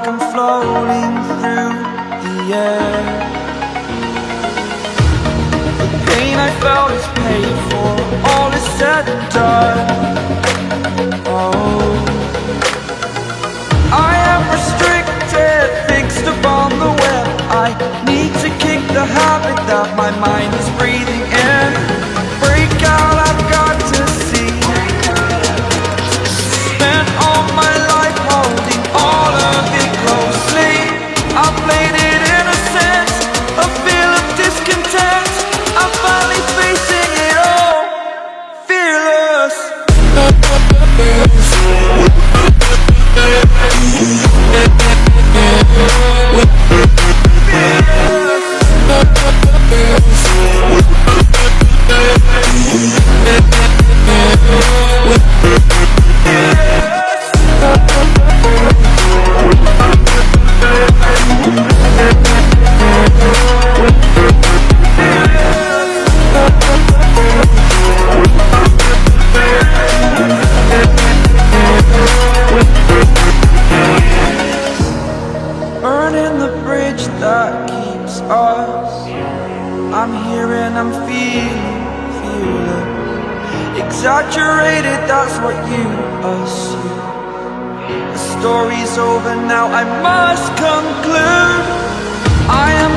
I'm floating through the air. The pain I felt is paid for, all is said and done. Oh, I am restricted, fixed upon the web. I need to kick the habit that my mind is breathing in. Break out, I've got to see. Spent all my life holding all of it closely. I played it innocent, a feel of discontent. I'm finally facing it all, fearless. Burning the bridge that keeps us. I'm here and I'm feeling fearless. Exaggerated, that's what you assume. The story's over now, I must conclude. I am